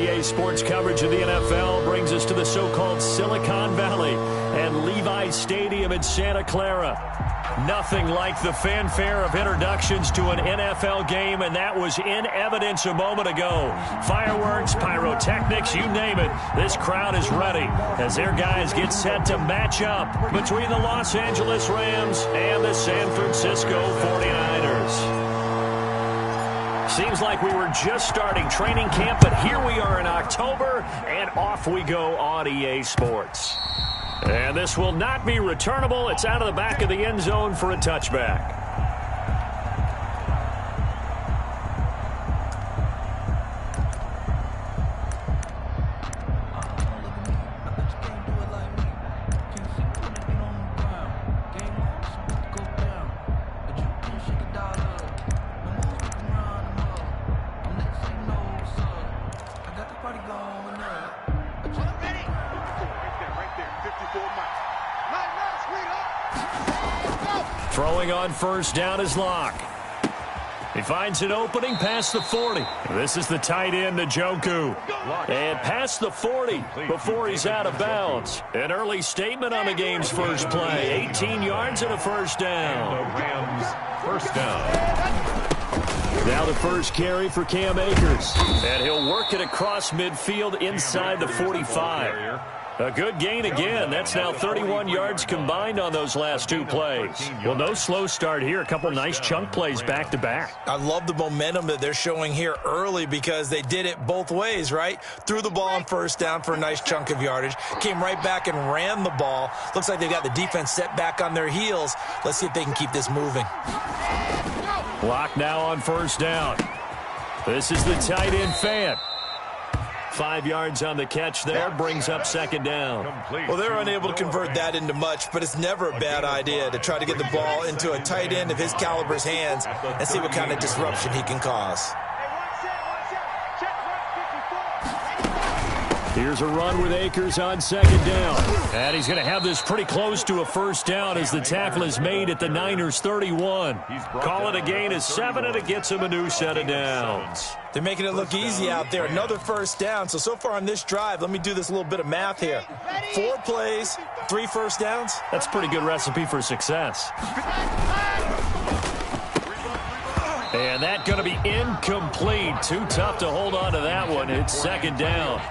EA Sports coverage of the NFL brings us to the so-called Silicon Valley and Levi's Stadium in Santa Clara. Nothing like the fanfare of introductions to an NFL game, and that was in evidence a moment ago. Fireworks, pyrotechnics, you name it. This crowd is ready as their guys get set to match up between the Los Angeles Rams and the San Francisco 49ers. Seems like we were just starting training camp, but here we are in October, and off we go on EA Sports. And this will not be returnable. It's out of the back of the end zone for a touchback. Throwing on first down is Locke. He finds an opening past the 40. This is the tight end, Njoku. And past the 40 before he's out of bounds. An early statement on the game's first play. 18 yards and a first down. The Rams first down. Now the first carry for Cam Akers. And he'll work it across midfield inside the 45. A good gain again. That's now 31 yards combined on those last two plays. Well, no slow start here. A couple nice chunk plays back-to-back. I love the momentum that they're showing here early because they did it both ways, right? Threw the ball on first down for a nice chunk of yardage. Came right back and ran the ball. Looks like they've got the defense set back on their heels. Let's see if they can keep this moving. Lock now on first down. This is the tight end, Fant. 5 yards on the catch there, brings up second down. Well, they're unable to convert that into much, but it's never a bad idea to try to get the ball into a tight end of his caliber's hands and see what kind of disruption he can cause. Here's a run with Akers on second down. And he's going to have this pretty close to a first down as the tackle is made at the Niners' 31. Call it a gain of 7, and it gets him a new set of downs. They're making it look easy out there. Another first down. So far on this drive, let me do this little bit of math here. 4 plays, 3 first downs. That's a pretty good recipe for success. And that's going to be incomplete. Too tough to hold on to that one. It's second down.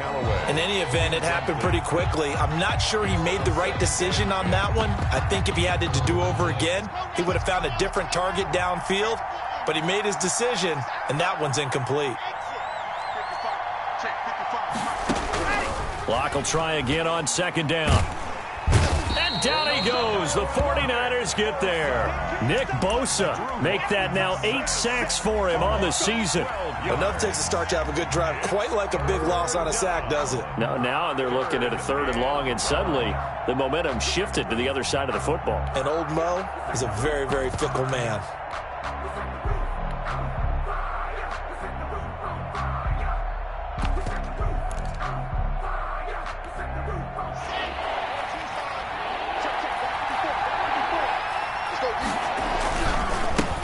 In any event, it happened pretty quickly. I'm not sure he made the right decision on that one. I think if he had to do over again, he would have found a different target downfield. But he made his decision, and that one's incomplete. Locke will try again on second down. And down he goes. The 49ers get there. Nick Bosa make that now 8 sacks for him on the season. Enough takes a start to have a good drive. Quite like a big loss on a sack, does it? Now they're looking at a 3rd and long, and suddenly the momentum shifted to the other side of the football. And old Mo is a very, very fickle man.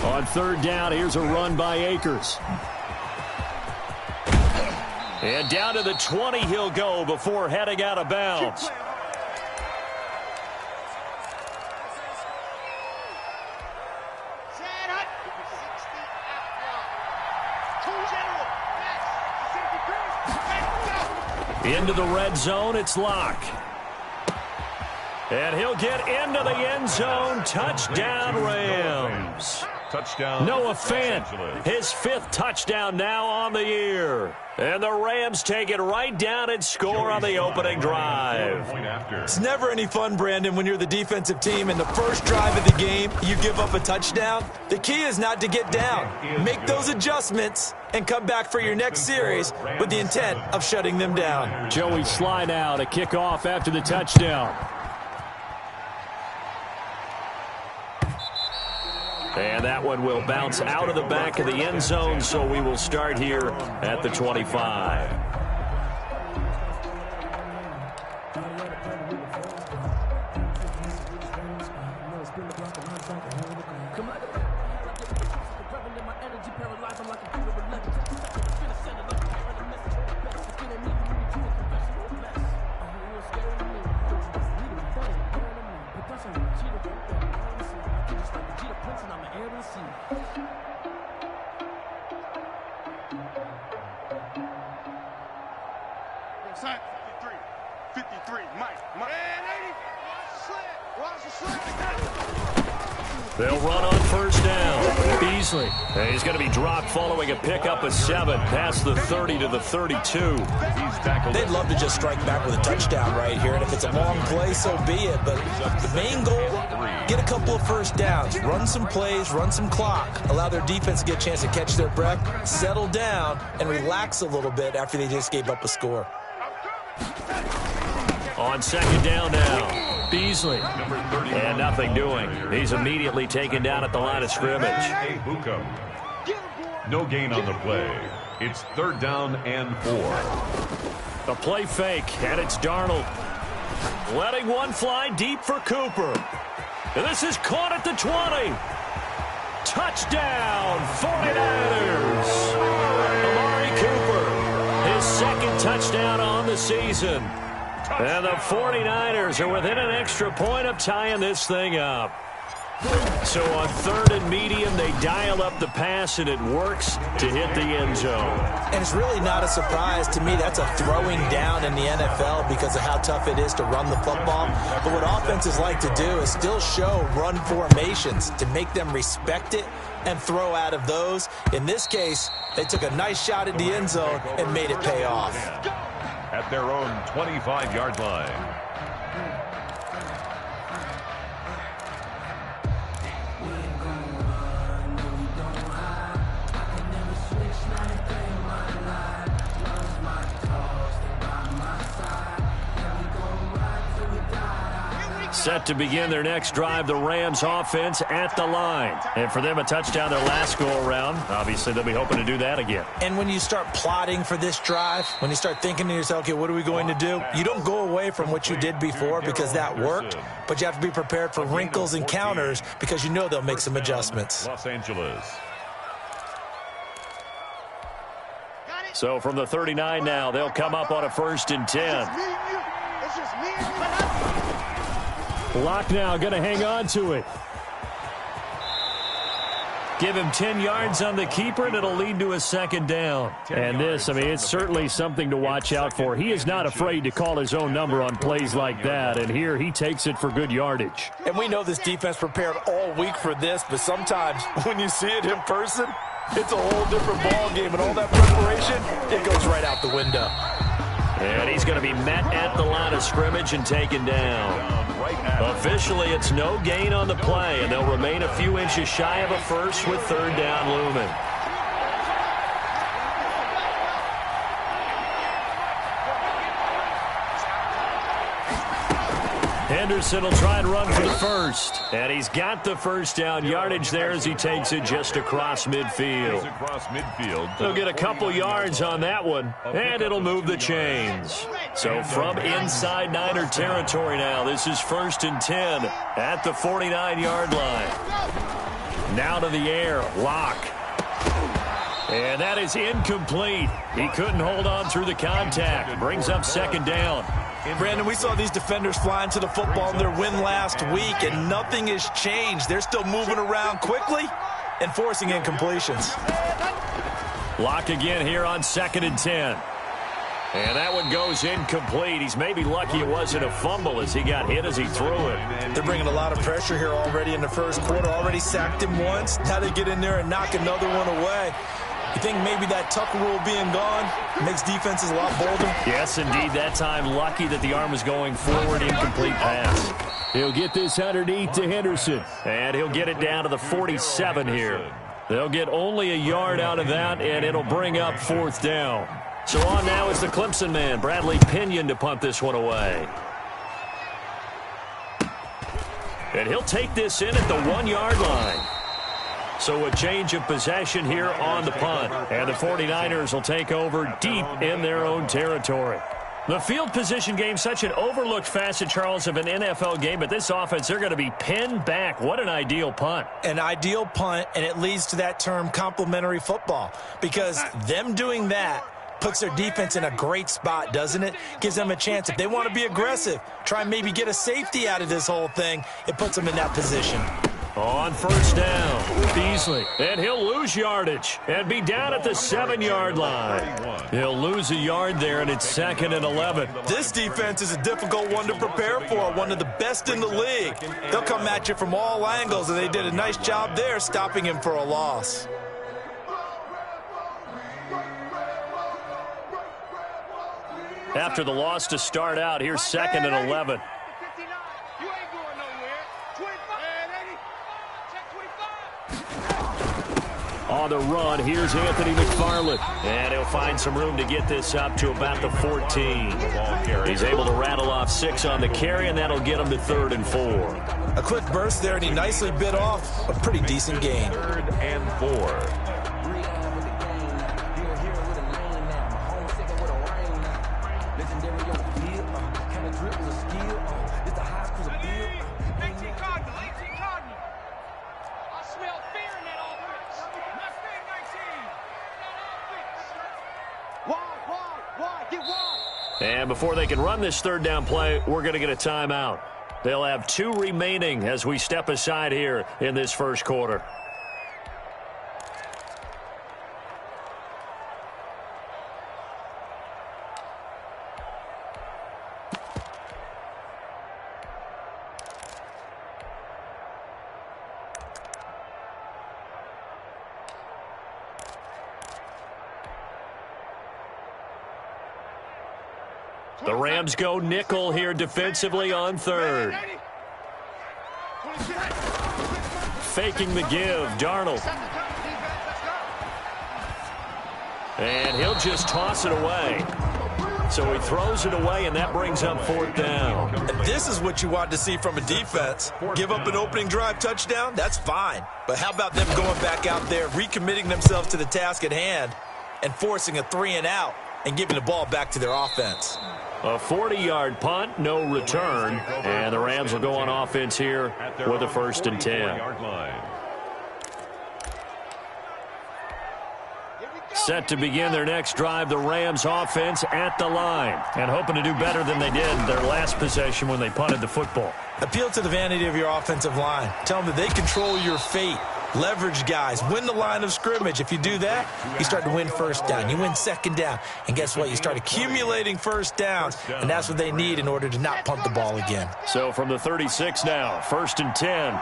On third down, here's a run by Akers. And down to the 20 he'll go before heading out of bounds. Into the red zone, it's Locke. And he'll get into the end zone. Touchdown, Rams. Touchdown. Noah Fant, his 5th touchdown now on the year. And the Rams take it right down and score on the opening drive. It's never any fun, Brandon, when you're the defensive team and the first drive of the game, you give up a touchdown. The key is not to get down. Make those adjustments and come back for your next series with the intent of shutting them down. Joey Sly now to kick off after the touchdown. And that one will bounce out of the back of the end zone, so we will start here at the 25. 53, Mike. Watch the slant. They'll run on first down. Beasley. And he's going to be dropped following a pickup of 7 past the 30 to the 32. They'd love to just strike back with a touchdown right here, and if it's a long play, so be it. But the main goal, get a couple of first downs, run some plays, run some clock, allow their defense to get a chance to catch their breath, settle down, and relax a little bit after they just gave up a score. On second down now. Beasley. And nothing doing. He's immediately taken down at the line of scrimmage. No gain on the play. It's 3rd down and 4. The play fake, and it's Darnold. Letting one fly deep for Cooper. And this is caught at the 20. Touchdown, 49ers. Amari Cooper, his 2nd touchdown on the season. And the 49ers are within an extra point of tying this thing up. So on 3rd and medium, they dial up the pass, and it works to hit the end zone. And it's really not a surprise to me. That's a throwing down in the NFL because of how tough it is to run the football. But what offenses like to do is still show run formations to make them respect it and throw out of those. In this case, they took a nice shot at the end zone and made it pay off. At their own 25-yard line. Set to begin their next drive, the Rams offense at the line. And for them, a touchdown their last go-around. Obviously, they'll be hoping to do that again. And when you start plotting for this drive, when you start thinking to yourself, okay, what are we going to do? You don't go away from what you did before because that worked, but you have to be prepared for wrinkles and counters because you know they'll make some adjustments. Los Angeles. So from the 39 now, they'll come up on a 1st and 10. Lock now, going to hang on to it. Give him 10 yards on the keeper, and it'll lead to a 2nd down. And this, I mean, it's certainly something to watch out for. He is not afraid to call his own number on plays like that, and here he takes it for good yardage. And we know this defense prepared all week for this, but sometimes when you see it in person, it's a whole different ball game, and all that preparation, it goes right out the window. And he's going to be met at the line of scrimmage and taken down. Officially, it's no gain on the play, and they'll remain a few inches shy of a first with 3rd down looming. Henderson will try and run for the first. And he's got the first down yardage there as he takes it just across midfield. He'll get a couple yards on that one, and it'll move the chains. So from inside Niner territory now, this is 1st and 10 at the 49-yard line. Now to the air, Lock. And that is incomplete. He couldn't hold on through the contact. Brings up 2nd down. Brandon, we saw these defenders flying to the football in their win last week, and nothing has changed. They're still moving around quickly and forcing incompletions. Lock again here on 2nd and 10. And that one goes incomplete. He's maybe lucky it wasn't a fumble as he got hit as he threw it. They're bringing a lot of pressure here already in the first quarter. Already sacked him once. Now they get in there and knock another one away. You think maybe that Tucker rule being gone makes defenses a lot bolder? Yes, indeed. That time, lucky that the arm was going forward, incomplete pass. He'll get this underneath to Henderson, and he'll get it down to the 47 here. They'll get only a yard out of that, and it'll bring up 4th down. So on now is the Clemson man, Bradley Pinion, to punt this one away. And he'll take this in at the 1-yard line. So a change of possession here on the punt. And the 49ers will take over deep in their own territory. The field position game, such an overlooked facet, Charles, of an NFL game. But this offense, they're going to be pinned back. What an ideal punt. An ideal punt, and it leads to that term complementary football. Because them doing that puts their defense in a great spot, doesn't it? Gives them a chance. If they want to be aggressive, try and maybe get a safety out of this whole thing, it puts them in that position. On first down, Beasley. And he'll lose yardage and be down at the 7-yard line. He'll lose a yard there, and it's 2nd and 11. This defense is a difficult one to prepare for, one of the best in the league. They'll come at you from all angles, and they did a nice job there stopping him for a loss. After the loss to start out, here's 2nd and 11. On the run, here's Anthony McFarland. And he'll find some room to get this up to about the 14. He's able to rattle off 6 on the carry, and that'll get him to 3rd and 4. A quick burst there, and he nicely bit off a pretty decent gain. 3rd and 4. And before they can run this 3rd down play, we're going to get a timeout. They'll have 2 remaining as we step aside here in this first quarter. The Rams go nickel here defensively on 3rd. Faking the give, Darnold. And he'll just toss it away. So he throws it away, and that brings up 4th down. And this is what you want to see from a defense. Give up an opening drive touchdown, that's fine. But how about them going back out there, recommitting themselves to the task at hand, and forcing a 3-and-out, and giving the ball back to their offense. A 40-yard punt, no return, and the Rams will go on offense here with a 1st and 10. Set to begin their next drive, the Rams offense at the line, and hoping to do better than they did their last possession when they punted the football. Appeal to the vanity of your offensive line. Tell them that they control your fate. Leverage guys. Win the line of scrimmage. If you do that, you start to win 1st down. You win 2nd down. And guess what? You start accumulating 1st downs, and that's what they need in order to not punt the ball again. So from the 36 now, 1st and 10.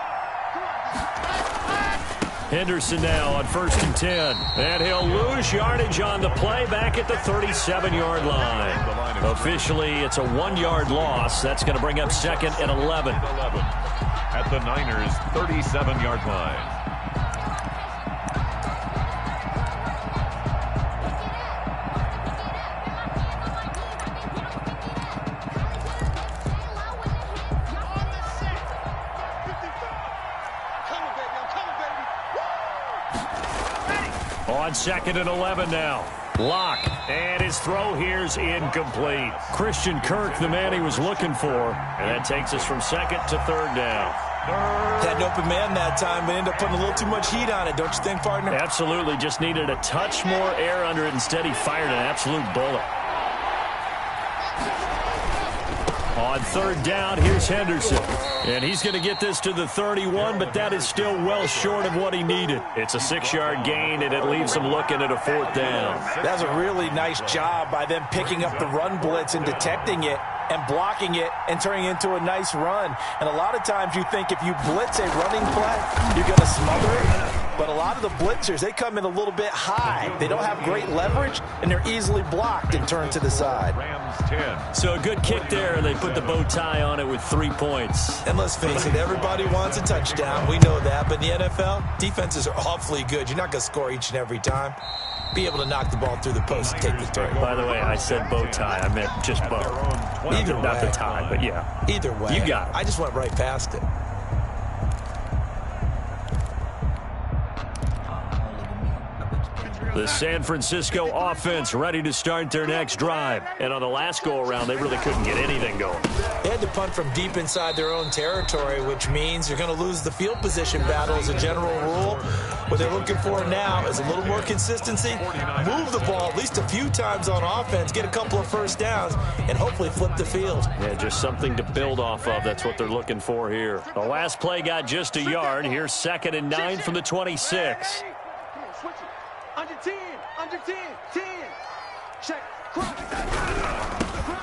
Henderson now on 1st and 10. And he'll lose yardage on the play back at the 37-yard line. Officially, it's a 1-yard loss. That's going to bring up 2nd and 11. At the Niners' 37-yard line. On 2nd and 11 now. Lock, and his throw here's incomplete. Christian Kirk, the man he was looking for, and that takes us from 2nd to 3rd down. Had an open man that time, but ended up putting a little too much heat on it, don't you think, partner? Absolutely, just needed a touch more air under it. Instead, he fired an absolute bullet. On 3rd down, here's Henderson. And he's going to get this to the 31, but that is still well short of what he needed. It's a 6-yard gain, and it leaves him looking at a 4th down. That's a really nice job by them picking up the run blitz and detecting it and blocking it and turning it into a nice run. And a lot of times you think if you blitz a running play, you're going to smother it. But a lot of the blitzers, they come in a little bit high. They don't have great leverage, and they're easily blocked and turned to the side. Rams 10. So a good kick there, and they put the bow tie on it with 3 points. And let's face it, everybody wants a touchdown. We know that. But in the NFL, defenses are awfully good. You're not going to score each and every time. Be able to knock the ball through the post and take the throw. By the way, I said bow tie. I meant just bow. Either way. Not the tie, but yeah. Either way. You got it. I just went right past it. The San Francisco offense ready to start their next drive. And on the last go-around, they really couldn't get anything going. They had to punt from deep inside their own territory, which means you're going to lose the field position battle as a general rule. What they're looking for now is a little more consistency, move the ball at least a few times on offense, get a couple of first downs, and hopefully flip the field. Yeah, just something to build off of. That's what they're looking for here. The last play got just a yard. Here's 2nd and 9 from the 26. Come on, switch it. Under 10, under 10, 10. Check, cross.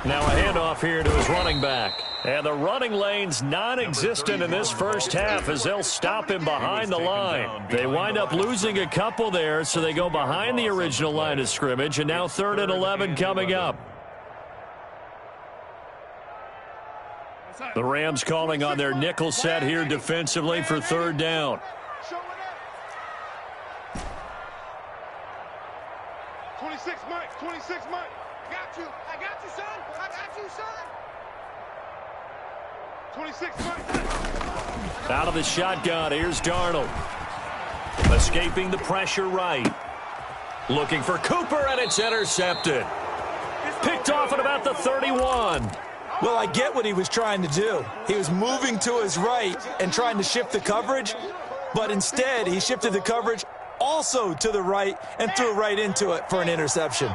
Now a handoff here to his running back. And the running lane's non-existent in this first half as they'll stop him behind the line. They wind up losing a couple there, so they go behind the original line of scrimmage, and now 3rd and 11 coming up. The Rams calling on their nickel set here defensively for 3rd down. 26, Mike. 26, Mike. Got you. I got you, son. I got you, son. 26, Mike. Out of the shotgun, here's Darnold. Escaping the pressure right. Looking for Cooper, and it's intercepted. Picked off at about the 31. Well, I get what he was trying to do. He was moving to his right and trying to shift the coverage, but instead he shifted the coverage also to the right and threw right into it for an interception.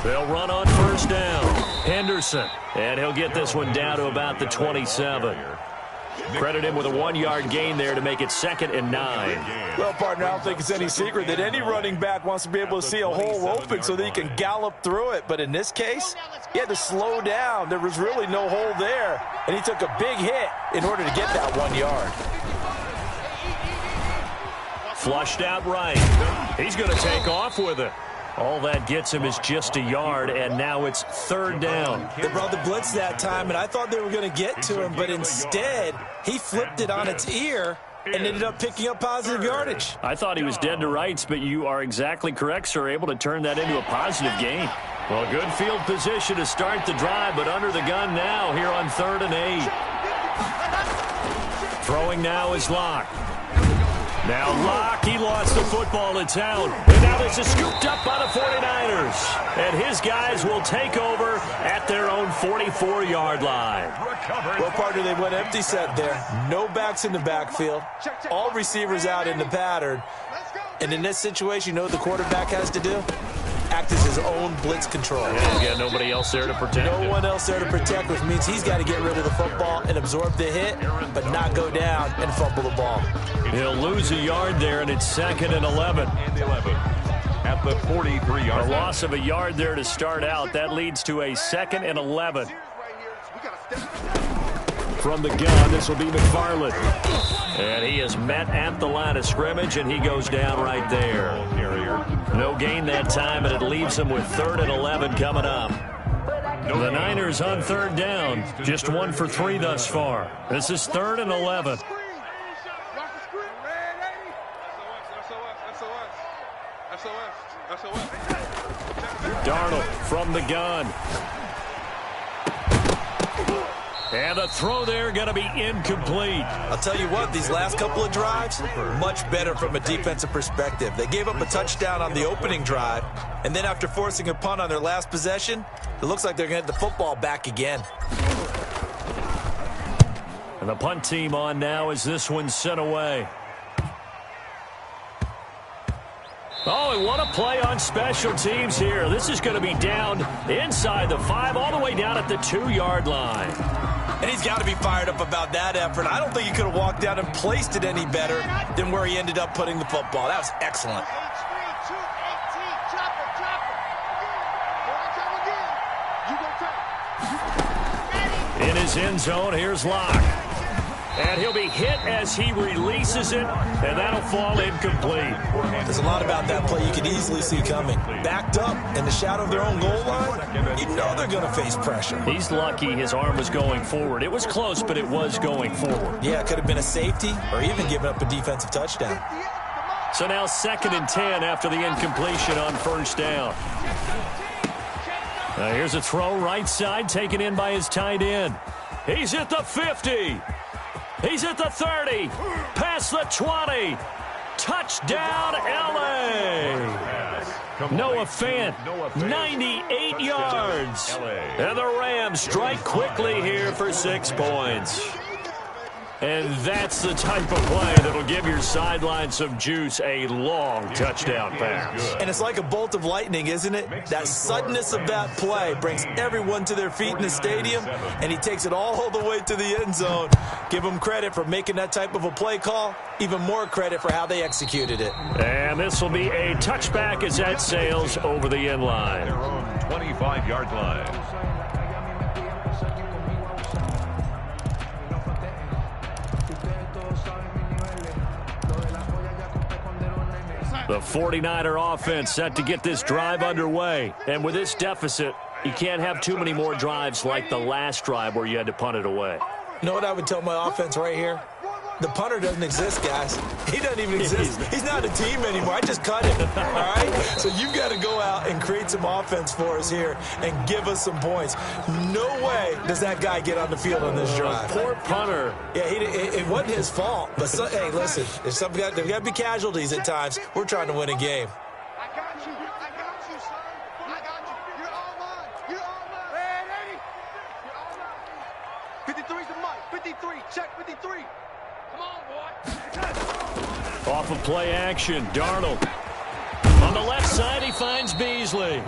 They'll run on 1st down. Henderson, and he'll get this one down to about the 27. Credit him with a 1-yard gain there to make it 2nd and 9. Well, partner, I don't think it's any secret that any running back wants to be able to see a hole open so that he can gallop through it. But in this case, he had to slow down. There was really no hole there, and he took a big hit in order to get that 1 yard. Flushed out right. He's going to take off with it. All that gets him is just a yard, and now it's 3rd down. They brought the blitz that time, and I thought they were going to get to him, but instead, he flipped it on its ear and ended up picking up positive yardage. I thought he was dead to rights, but you are exactly correct, sir, able to turn that into a positive gain. Well, good field position to start the drive, but under the gun now here on 3rd and 8. Throwing now is Locke. Now Locke, he lost the football. It's out. And now this is scooped up by the 49ers. And his guys will take over at their own 44-yard line. Well, partner, they went empty set there. No backs in the backfield. All receivers out in the pattern. And in this situation, you know what the quarterback has to do? Act as his own blitz control. Yeah, he's got nobody else there to protect No one else there to protect, which means he's got to get rid of the football and absorb the hit, but not go down and fumble the ball. He'll lose a yard there, and it's 2nd and 11. At the 43-yard A loss of a yard there to start out. That leads to a 2nd and 11. From the gun, this will be McFarland. And he is met at the line of scrimmage, and he goes down right there. No gain that time, and it leaves him with 3rd and 11 coming up. The Niners on 3rd down. Just 1 for 3 thus far. This is 3rd and 11. Darnold from the gun. And the throw there going to be incomplete. I'll tell you what, these last couple of drives, much better from a defensive perspective. They gave up a touchdown on the opening drive, and then after forcing a punt on their last possession, it looks like they're going to get the football back again. And the punt team on now as this one's sent away. Oh, and what a play on special teams here. This is going to be down inside the 5, all the way down at the 2-yard line. And he's got to be fired up about that effort. I don't think he could have walked down and placed it any better than where he ended up putting the football. That was excellent. In his end zone, here's Locke. And he'll be hit as he releases it, and that'll fall incomplete. There's a lot about that play you could easily see coming. Backed up in the shadow of their own goal line, you know they're going to face pressure. He's lucky his arm was going forward. It was close, but it was going forward. Yeah, it could have been a safety or even given up a defensive touchdown. So now 2nd and 10 after the incompletion on 1st down. Now here's a throw right side taken in by his tight end. He's at the 50. He's at the 30, past the 20. Touchdown, L.A. Noah Fant, 98 yards. And the Rams strike quickly here for 6 points. And that's the type of play that'll give your sideline some juice, a long touchdown pass. And it's like a bolt of lightning, isn't it? That suddenness of that play brings everyone to their feet in the stadium, and he takes it all the way to the end zone. Give him credit for making that type of a play call. Even more credit for how they executed it. And this will be a touchback as that sails over the end line. Their own 25-yard line. The 49er offense set to get this drive underway. And with this deficit, you can't have too many more drives like the last drive where you had to punt it away. You know what I would tell my offense right here? The punter doesn't exist, guys. He doesn't even exist. He's not a team anymore. I just cut him, all right? So you've got to go out and create some offense for us here and give us some points. No way does that guy get on the field on this drive. Poor punter. Yeah, it wasn't his fault. But, hey, listen, there's got to be casualties at times. We're trying to win a game. I got you. I got you, son. I got you. You're all mine. You're all mine. Hey, 80. You're all mine. 53's the mic. 53. Check 53. Come on, boy. Off of play action, Darnold. On the left side, he finds Beasley.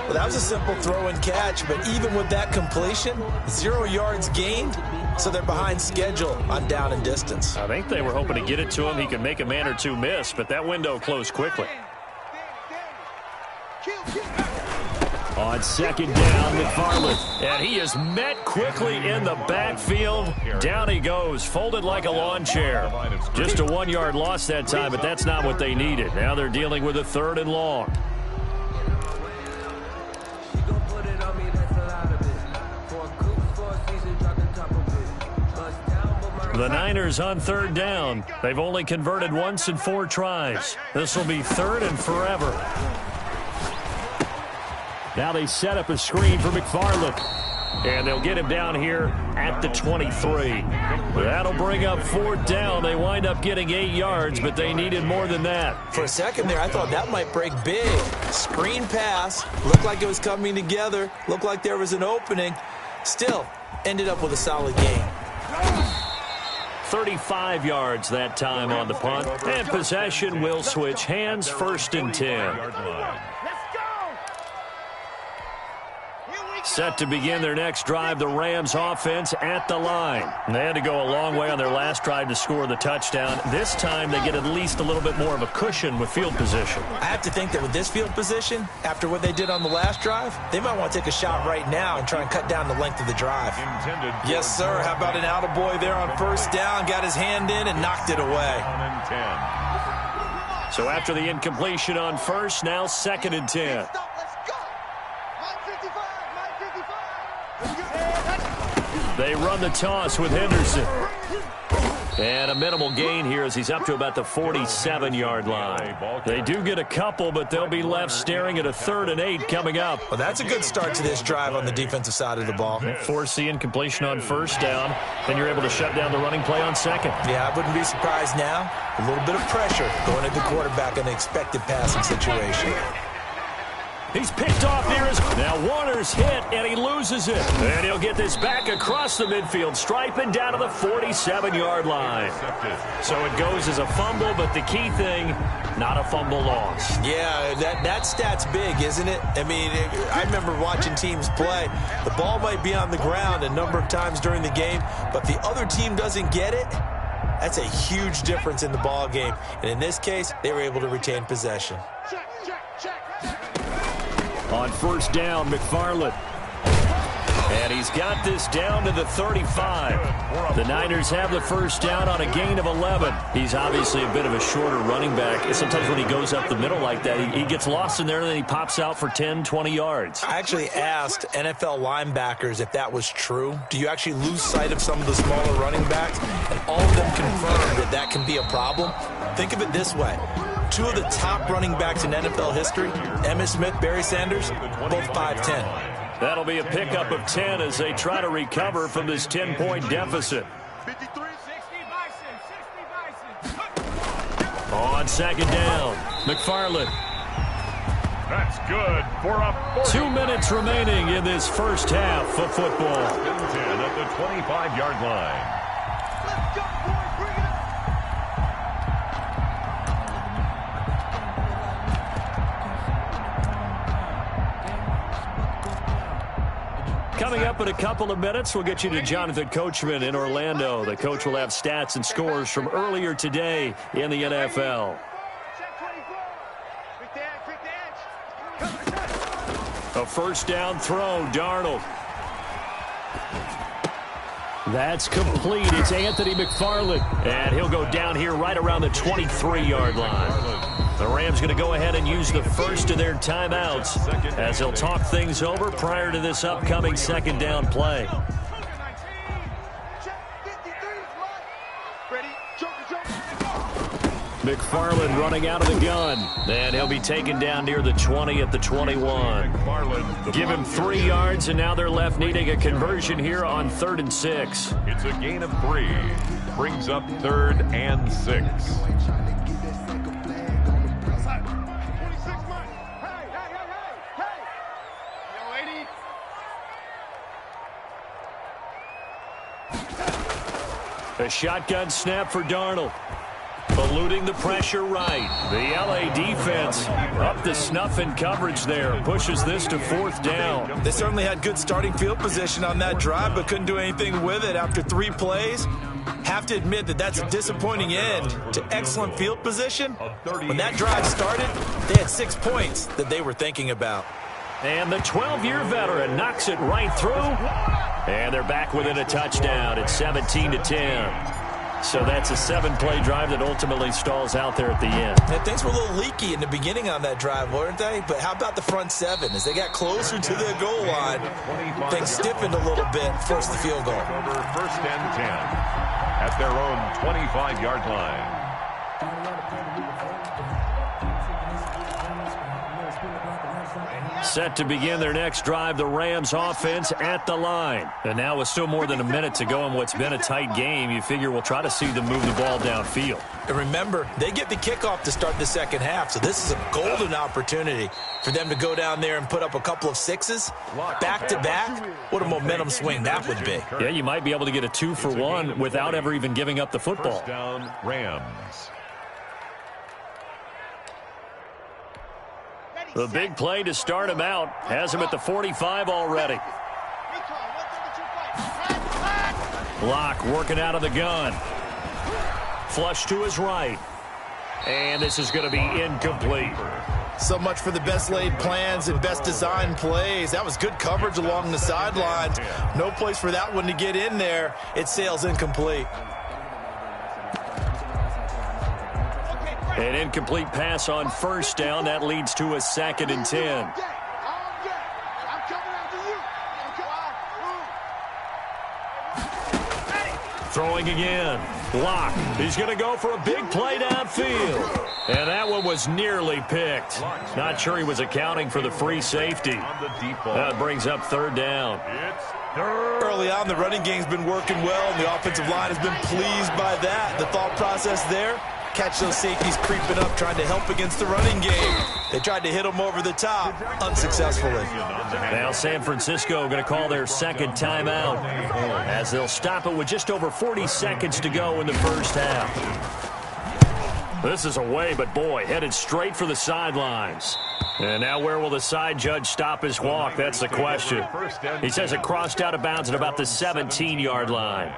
Well, that was a simple throw and catch, but even with that completion, 0 yards gained, so they're behind schedule on down and distance. I think they were hoping to get it to him. He could make a man or two miss, but that window closed quickly. On second down, McFarland. And he is met quickly in the backfield. Down he goes, folded like a lawn chair. Just a 1-yard loss that time, but that's not what they needed. Now they're dealing with a 3rd and long. The Niners on 3rd down. They've only converted once in 4 tries. This will be 3rd and forever. Now they set up a screen for McFarland. And they'll get him down here at the 23. That'll bring up 4th down. They wind up getting 8 yards, but they needed more than that. For a second there, I thought that might break big. Screen pass. Looked like it was coming together. Looked like there was an opening. Still, ended up with a solid game. 35 yards that time on the punt. And possession will switch hands, 1st and 10. Set to begin their next drive, the Rams offense at the line. They had to go a long way on their last drive to score the touchdown. This time they get at least a little bit more of a cushion with field position. I have to think that with this field position, after what they did on the last drive, they might want to take a shot right now and try and cut down the length of the drive. Yes, sir. How about an attaboy there on 1st down? Got his hand in and knocked it away. So after the incompletion on 1st, now 2nd and 10. They run the toss with Henderson. And a minimal gain here as he's up to about the 47-yard line. They do get a couple, but they'll be left staring at a 3rd and 8 coming up. Well, that's a good start to this drive on the defensive side of the ball. Force the incompletion on 1st down, then you're able to shut down the running play on 2nd. Yeah, I wouldn't be surprised now. A little bit of pressure going at the quarterback in an expected passing situation. He's picked off near his... Now Warner's hit, and he loses it. And he'll get this back across the midfield stripe and down to the 47-yard line. So it goes as a fumble, but the key thing, not a fumble loss. Yeah, that stat's big, isn't it? I mean, I remember watching teams play. The ball might be on the ground a number of times during the game, but the other team doesn't get it. That's a huge difference in the ball game. And in this case, they were able to retain possession. On 1st down, McFarland. And he's got this down to the 35. The Niners have the 1st down on a gain of 11. He's obviously a bit of a shorter running back. And sometimes when he goes up the middle like that, he gets lost in there and then he pops out for 10, 20 yards. I actually asked NFL linebackers if that was true. Do you actually lose sight of some of the smaller running backs? And all of them confirmed that that can be a problem. Think of it this way. 2 of the top running backs in NFL history, Emmitt Smith, Barry Sanders, both 5'10". That'll be a pickup of 10 as they try to recover from this 10-point deficit. On 2nd down, McFarland. That's good for a 2 minutes remaining in this 1st half of football. 10 at the 25-yard line. Coming up in a couple of minutes, we'll get you to Jonathan Coachman in Orlando. The coach will have stats and scores from earlier today in the NFL. A first down throw, Darnold. That's complete. It's Anthony McFarland. And he'll go down here right around the 23-yard line. The Rams going to go ahead and use the first of their timeouts as they'll talk things over prior to this upcoming second down play. McFarland running out of the gun. And he'll be taken down near the 20 at the 21. Give him 3 yards, and now they're left needing a conversion here on 3rd and 6. It's a gain of 3. Brings up 3rd and 6. A shotgun snap for Darnold. Eluding the pressure right. The LA defense up to snuff in coverage there. Pushes this to 4th down. They certainly had good starting field position on that drive, but couldn't do anything with it after 3 plays. Have to admit that that's a disappointing end to excellent field position. When that drive started, they had 6 points that they were thinking about. And the 12-year veteran knocks it right through. And they're back within a touchdown at 17-10. So that's a 7-play drive that ultimately stalls out there at the end. Yeah, things were a little leaky in the beginning on that drive, weren't they? But how about the front 7? As they got closer to the goal line, things stiffened a little bit, forced the field goal. Over 1st and 10 at their own 25-yard line. Set to begin their next drive, the Rams offense at the line. And now with still more than a minute to go in what's been a tight game, you figure we'll try to see them move the ball downfield. And remember, they get the kickoff to start the second half, so this is a golden opportunity for them to go down there and put up a couple of 6s back-to-back. What a momentum swing that would be. Yeah, you might be able to get a 2-for-1 without ever even giving up the football. First down, Rams. The big play to start him out has him at the 45 already. Locke working out of the gun. Flush to his right. And this is going to be incomplete. So much for the best laid plans and best design plays. That was good coverage along the sidelines. No place for that one to get in there. It sails incomplete. An incomplete pass on first down. That leads to a 2nd and 10. Throwing again. Locke. He's going to go for a big play downfield. And that one was nearly picked. Not sure he was accounting for the free safety. That brings up 3rd down. Early on, the running game's been working well, and the offensive line has been pleased by that. The thought process there, catch those safeties creeping up, trying to help against the running game. They tried to hit them over the top, unsuccessfully. Now San Francisco going to call their second timeout as they'll stop it with just over 40 seconds to go in the first half. This is away, but boy, headed straight for the sidelines. And now where will the side judge stop his walk? That's the question. He says it crossed out of bounds at about the 17-yard line.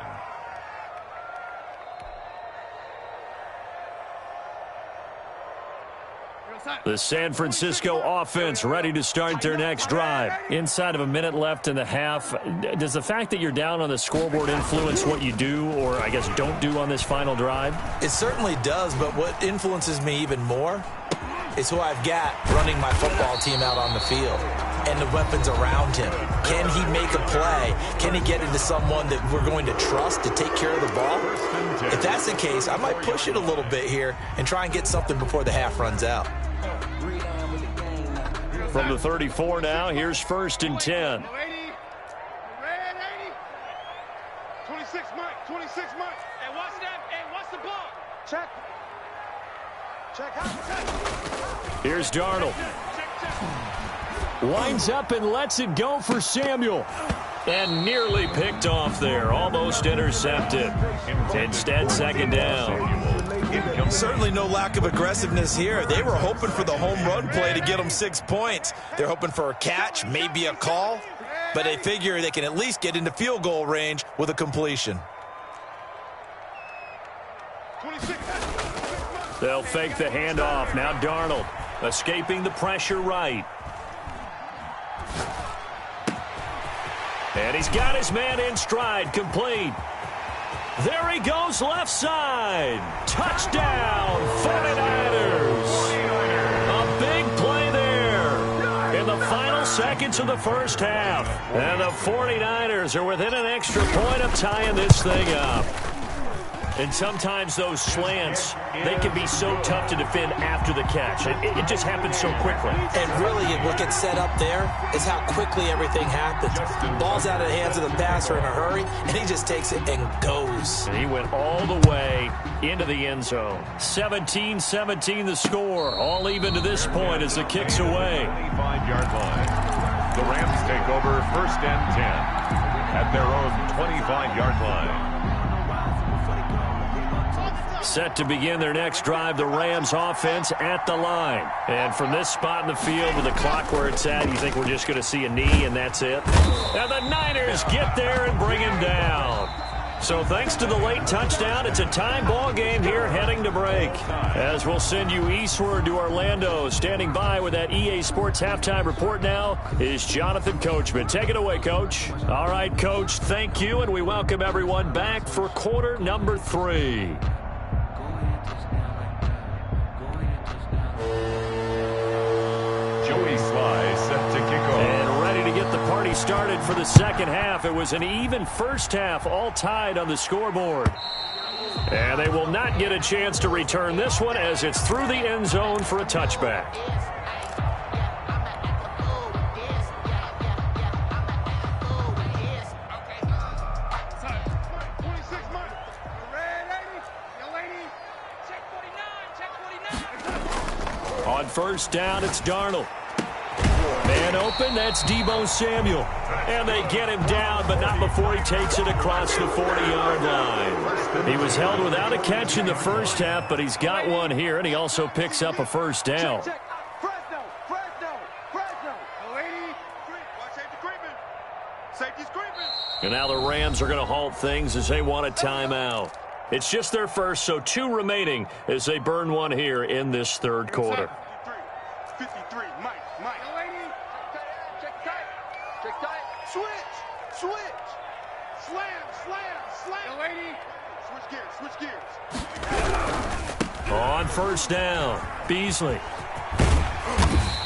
The San Francisco offense ready to start their next drive. Inside of a minute left in the half, does the fact that you're down on the scoreboard influence what you do or, I guess, don't do on this final drive? It certainly does, but what influences me even more is who I've got running my football team out on the field and the weapons around him. Can he make a play? Can he get into someone that we're going to trust to take care of the ball? If that's the case, I might push it a little bit here and try and get something before the half runs out. From the 34 now, here's 1st and 10. 26 Mike, 26 Mike. Hey, watch that. Hey, watch the ball. Check. Check out. Here's Darnold. Winds up and lets it go for Samuel. And nearly picked off there. Almost intercepted. Instead, 2nd down. Certainly no lack of aggressiveness here. They were hoping for the home run play to get them 6 points. They're hoping for a catch, maybe a call. but they figure they can at least get into field goal range with a completion. 26. They'll fake the handoff. Now Darnold escaping the pressure right. And he's got his man in stride, complete. There he goes, left side. Touchdown, 49ers. A big play there in the final seconds of the first half. And the 49ers are within an extra point of tying this thing up. And sometimes those slants, they can be so tough to defend after the catch. It just happens so quickly. And really, what gets set up there is how quickly everything happens. Ball's out of the hands of the passer in a hurry, and he just takes it and goes. And he went all the way into the end zone. 17-17 the score. All even to this point as the kick's away. 25-yard line. The Rams take over 1st and 10 at their own 25-yard line. Set to begin their next drive, the Rams offense at the line. And from this spot in the field with the clock where it's at, you think we're just going to see a knee and that's it? And the Niners get there and bring him down. So thanks to the late touchdown, it's a tie ball game here heading to break. As we'll send you eastward to Orlando. Standing by with that EA Sports halftime report now is Jonathan Coachman. Take it away, Coach. All right, Coach, thank you, and we welcome everyone back for quarter number 3. Joey Sly set to kick off. And ready to get the party started for the second half. It was an even first half, all tied on the scoreboard. And they will not get a chance to return this one as it's through the end zone for a touchback. On first down, it's Darnold. Man open, that's Deebo Samuel. And they get him down, but not before he takes it across the 40-yard line. He was held without a catch in the first half, but he's got one here, and he also picks up a first down. And now the Rams are going to halt things as they want a timeout. It's just their first, so 2 remaining as they burn one here in this third quarter. 53, Mike. Check tight. Switch. Slam. Lady. Switch gears. On first down, Beasley.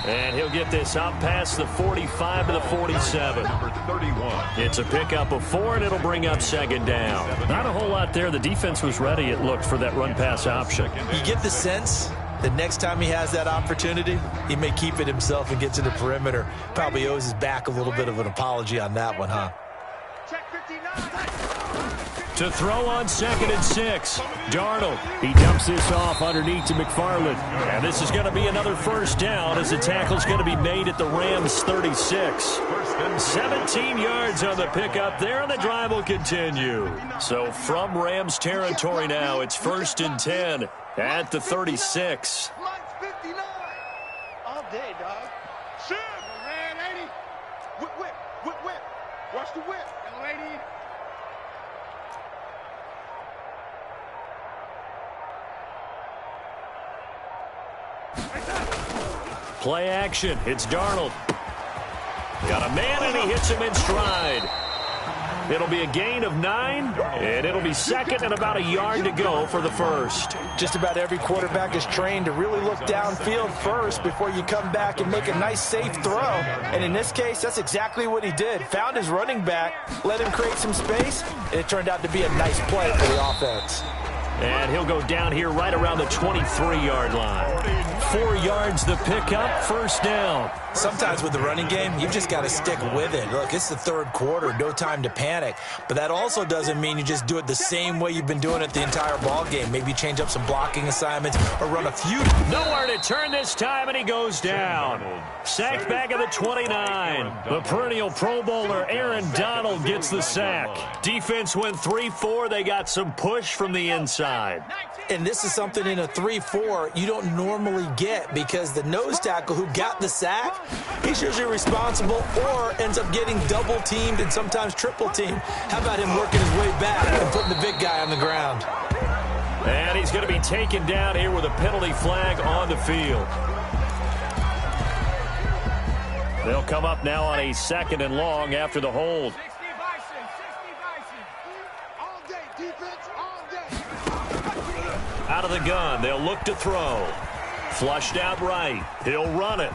And he'll get this up past the 45 to the 47. Number 31. It's a pickup of 4, and it'll bring up second down. Not a whole lot there. The defense was ready, it looked, for that run-pass option. You get the sense that next time he has that opportunity, he may keep it himself and get to the perimeter. Probably owes his back a little bit of an apology on that one, huh? Check 59. To throw on 2nd and 6. Darnold. He dumps this off underneath to McFarland. And this is going to be another first down as the tackle's going to be made at the Rams' 36. 17 yards on the pickup there, and the drive will continue. So from Rams territory now, it's 1st and 10 at the 36. Lights 59. All day, dog. Shoot. Red 80. Whip. Watch the whip. Young lady. Play action. It's Darnold. Got a man, and he hits him in stride. It'll be a gain of 9, and it'll be 2nd and about a yard to go for the first. Just about every quarterback is trained to really look downfield first before you come back and make a nice, safe throw. And in this case, that's exactly what he did. Found his running back, let him create some space, and it turned out to be a nice play for the offense. And he'll go down here right around the 23-yard line. 4 yards the pickup, first down. Sometimes with the running game, you've just got to stick with it. Look, it's the third quarter, no time to panic. But that also doesn't mean you just do it the same way you've been doing it the entire ball game. Maybe change up some blocking assignments or run a few. Nowhere to turn this time, and he goes down. Sacked back at the 29. The perennial Pro Bowler Aaron Donald gets the sack. Defense went 3-4. They got some push from the inside. And this is something in a 3-4 you don't normally get get, because the nose tackle who got the sack, he's usually responsible or ends up getting double-teamed and sometimes triple-teamed. How about him working his way back and putting the big guy on the ground? And he's going to be taken down here with a penalty flag on the field. They'll come up now on a 2nd and long after the hold. Out of the gun, they'll look to throw. Flushed out right. He'll run it.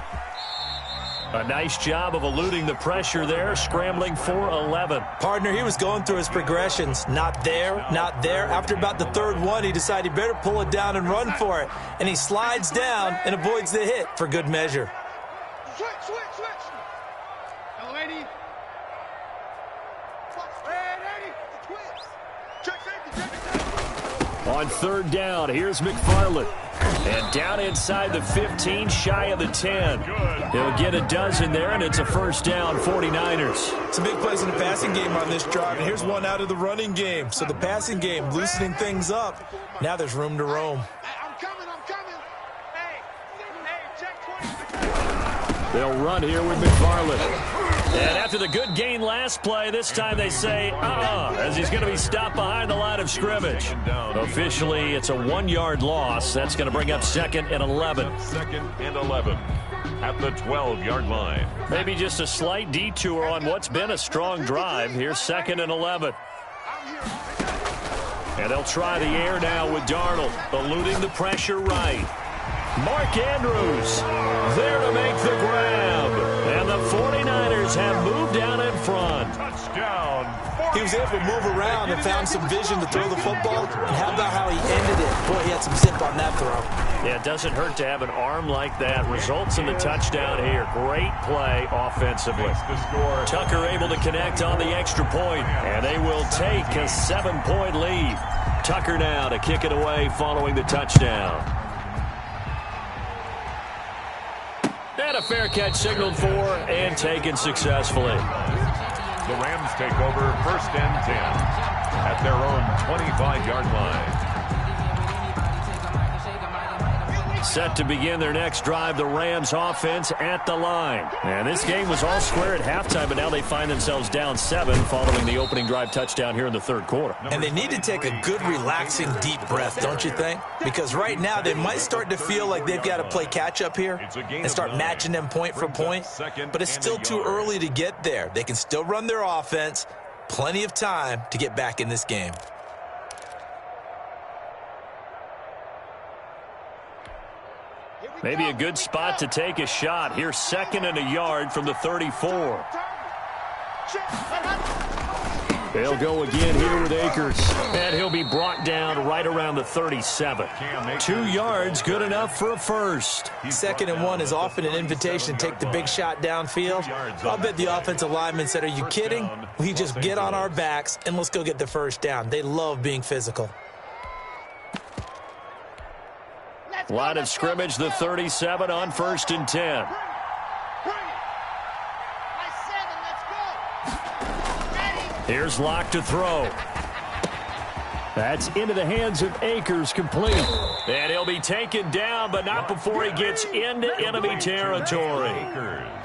A nice job of eluding the pressure there, scrambling for 11. Partner, he was going through his progressions. Not there, not there. After about the 3rd one, he decided he better pull it down and run for it. And he slides down and avoids the hit for good measure. Switch. Young lady. Red 80. Twist. Check safety. On 3rd down, here's McFarland. And down inside the 15, shy of the 10. He'll get a dozen there, and it's a 1st down, 49ers. Some big plays in the passing game on this drive, and here's one out of the running game. So the passing game loosening things up. Now there's room to roam. I'm coming. Hey, check 20. They'll run here with McFarland. And after the good gain last play, this time they say, as he's going to be stopped behind the line of scrimmage. Officially, it's a 1-yard loss. That's going to bring up 2nd and 11. 2nd and 11 at the 12-yard line. Maybe just a slight detour on what's been a strong drive. Here's 2nd and 11. And they'll try the air now with Darnold, eluding the pressure right. Mark Andrews there to make the grab. And the 49ers have moved down in front. Touchdown. He was able to move around and found some vision to throw the football. And how about how he ended it? Boy, he had some zip on that throw. Yeah, it doesn't hurt to have an arm like that. Results in the touchdown here. Great play offensively. Tucker able to connect on the extra point, and they will take a 7-point lead. Tucker now to kick it away following the touchdown. And a fair catch signaled for and taken successfully. The Rams take over 1st and 10 at their own 25-yard line. Set to begin their next drive, the Rams offense at the line. And this game was all square at halftime, but now they find themselves down 7 following the opening drive touchdown here in the 3rd quarter. And they need to take a good, relaxing, deep breath, don't you think? Because right now they might start to feel like they've got to play catch-up here and start matching them point for point. But it's still too early to get there. They can still run their offense. Plenty of time to get back in this game. Maybe a good spot to take a shot. Here's 2nd and a yard from the 34. They'll go again here with Akers. And he'll be brought down right around the 37. 2 yards, good enough for a first. 2nd and 1 is often an invitation to take the big shot downfield. I'll bet the offensive lineman said, are you kidding? We just get on our backs and let's go get the 1st down. They love being physical. Line of scrimmage, the 37 on 1st and 10. Here's Locke to throw. That's into the hands of Akers, complete. And he'll be taken down, but not before he gets into enemy territory.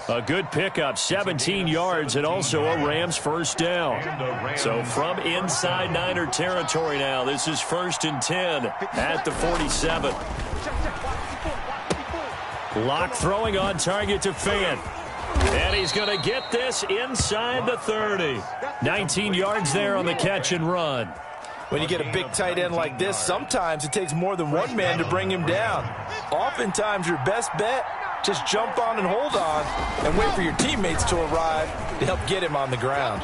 A good pickup, 17 yards, and also a Rams 1st down. So from inside Niner territory now, this is 1st and 10 at the 47. Locke throwing on target to Fant. And he's going to get this inside the 30. 19 yards there on the catch and run. When you get a big tight end like this, sometimes it takes more than one man to bring him down. Oftentimes, your best bet, just jump on and hold on and wait for your teammates to arrive to help get him on the ground.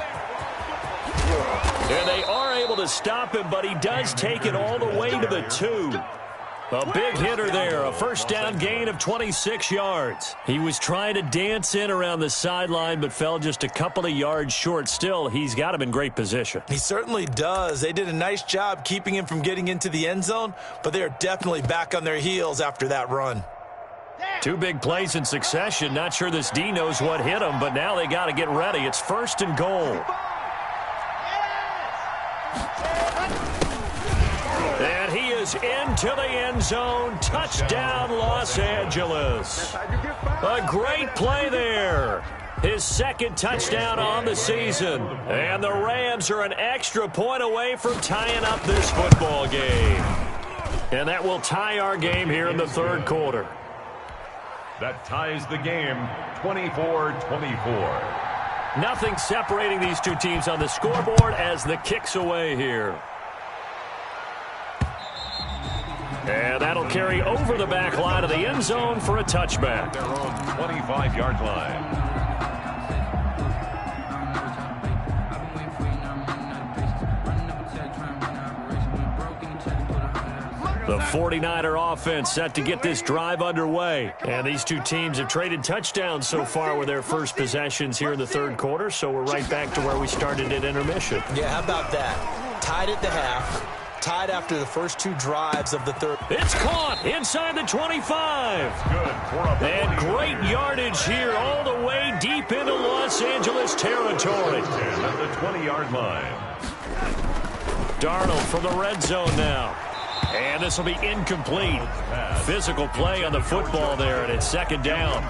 And they are able to stop him, but he does take it all the way to the 2. A big hitter there, a 1st down gain of 26 yards. He was trying to dance in around the sideline, but fell just a couple of yards short. Still, he's got him in great position. He certainly does. They did a nice job keeping him from getting into the end zone, but they are definitely back on their heels after that run. 2 big plays in succession. Not sure this D knows what hit him, but now they got to get ready. It's 1st and goal. And he is into the end zone. Touchdown, Los Angeles. A great play there. His second touchdown on the season. And the Rams are an extra point away from tying up this football game. And that will tie our game here in the third quarter. That ties the game 24-24. Nothing separating these two teams on the scoreboard as the kick's away here. And that'll carry over the back line of the end zone for a touchback. Their own 25-yard line. The 49er offense set to get this drive underway. And these two teams have traded touchdowns so far with their first possessions here in the third quarter, so we're right back to where we started at intermission. Yeah, how about that? Tied at the half, tied after the first two drives of the third. It's caught inside the 25. And great yardage here all the way deep into Los Angeles territory. At the 20-yard line. Darnold from the red zone now. And this will be incomplete. Physical play on the football there, and it's second down.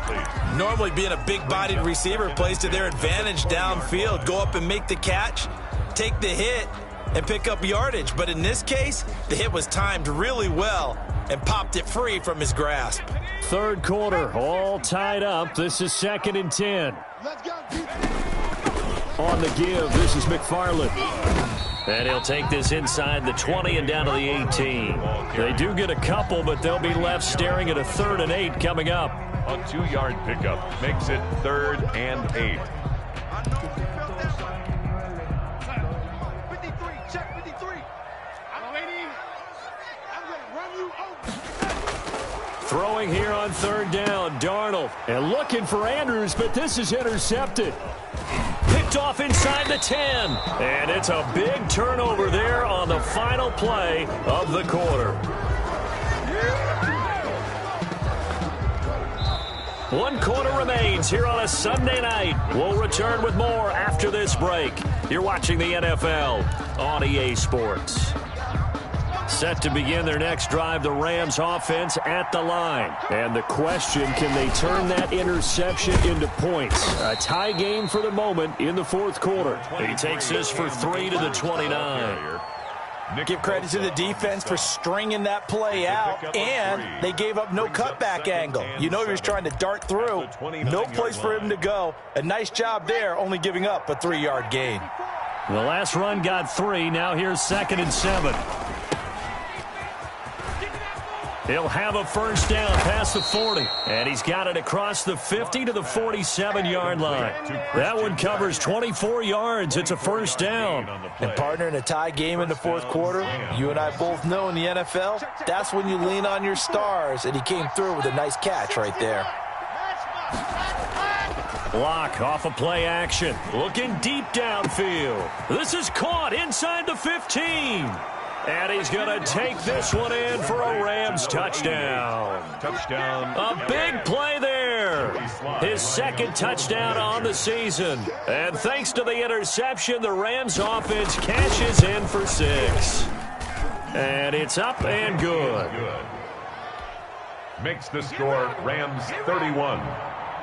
Normally being a big-bodied receiver plays to their advantage downfield. Go up and make the catch, take the hit, and pick up yardage. But in this case, the hit was timed really well and popped it free from his grasp. Third quarter, all tied up. This is 2nd and 10. On the give, this is McFarland. And he'll take this inside the 20 and down to the 18. They do get a couple, but they'll be left staring at a 3rd and 8 coming up. A 2-yard pickup makes it 3rd and 8. 53, check 53. I'm waiting. I'm going to run you over. Throwing here on 3rd down, Darnold. And looking for Andrews, but this is intercepted. Picked off inside the 10. And it's a big turnover there on the final play of the quarter. 1 quarter remains here on a Sunday night. We'll return with more after this break. You're watching the NFL on EA Sports. Set to begin their next drive, the Rams offense at the line. And the question, can they turn that interception into points? A tie game for the moment in the fourth quarter. He takes this for 3 to the 29. Give credit to the defense for stringing that play out, and they gave up no cutback angle. You know he was trying to dart through. No place for him to go. A nice job there, only giving up a 3-yard gain. The last run got 3. Now here's 2nd and 7. He'll have a first down past the 40. And he's got it across the 50 to the 47-yard line. That one covers 24 yards. It's a first down. And partner, in a tie game in the fourth quarter, you and I both know in the NFL, that's when you lean on your stars. And he came through with a nice catch right there. Block off of play action. Looking deep downfield. This is caught inside the 15. And he's going to take this one in for a Rams touchdown. A big play there. His second touchdown on the season. And thanks to the interception, the Rams offense cashes in for 6. And it's up and good. Makes the score Rams 31,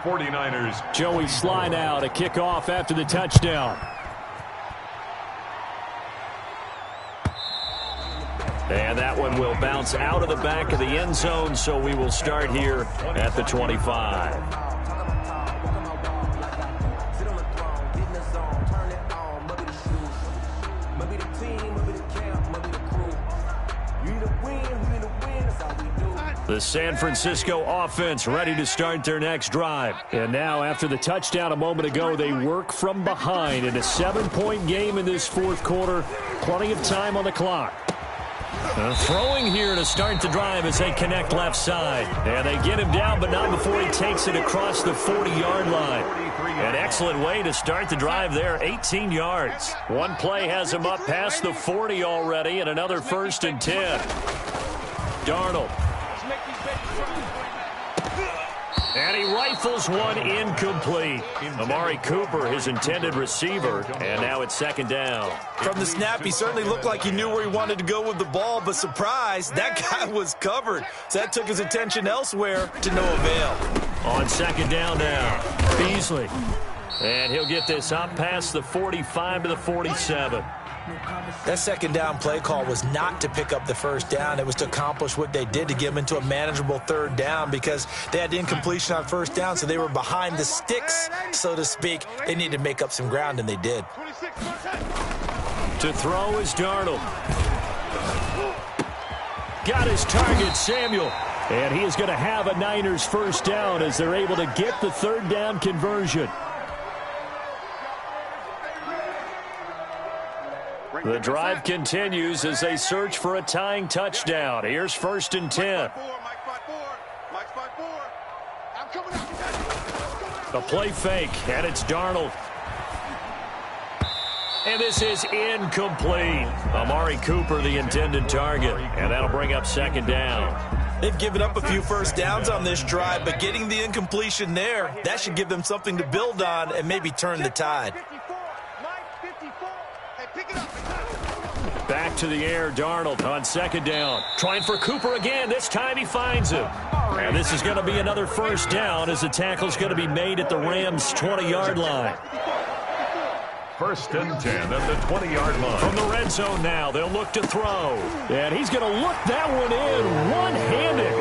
49ers. Joey Slye now to kick off after the touchdown. And that one will bounce out of the back of the end zone, so we will start here at the 25. The San Francisco offense ready to start their next drive. And now, after the touchdown a moment ago, they work from behind in a 7-point game in this fourth quarter. Plenty of time on the clock. Throwing here to start the drive as they connect left side. And they get him down, but not before he takes it across the 40-yard line. An excellent way to start the drive there, 18 yards. One play has him up past the 40 already, and another 1st and 10. Darnold. And he rifles one incomplete. Amari Cooper, his intended receiver, and now it's second down. From the snap, he certainly looked like he knew where he wanted to go with the ball, but surprise, that guy was covered. So that took his attention elsewhere to no avail. On second down now, Beasley. And he'll get this up past the 45 to the 47. That second down play call was not to pick up the first down. It was to accomplish what they did, to get them into a manageable third down, because they had incompletion on first down, so they were behind the sticks, so to speak. They needed to make up some ground, and they did. To throw is Darnold. Got his target, Samuel. And he is going to have a Niners first down as they're able to get the third down conversion. The drive continues as they search for a tying touchdown. Here's 1st and 10. A play fake, and it's Darnold. And this is incomplete. Amari Cooper, the intended target, and that'll bring up second down. They've given up a few first downs on this drive, but getting the incompletion there, that should give them something to build on and maybe turn the tide. Back to the air, Darnold on second down. Trying for Cooper again. This time he finds him. And this is going to be another first down as the tackle's going to be made at the Rams' 20-yard line. 1st and 10 at the 20-yard line. From the red zone now, they'll look to throw. And he's going to look that one in one-handed.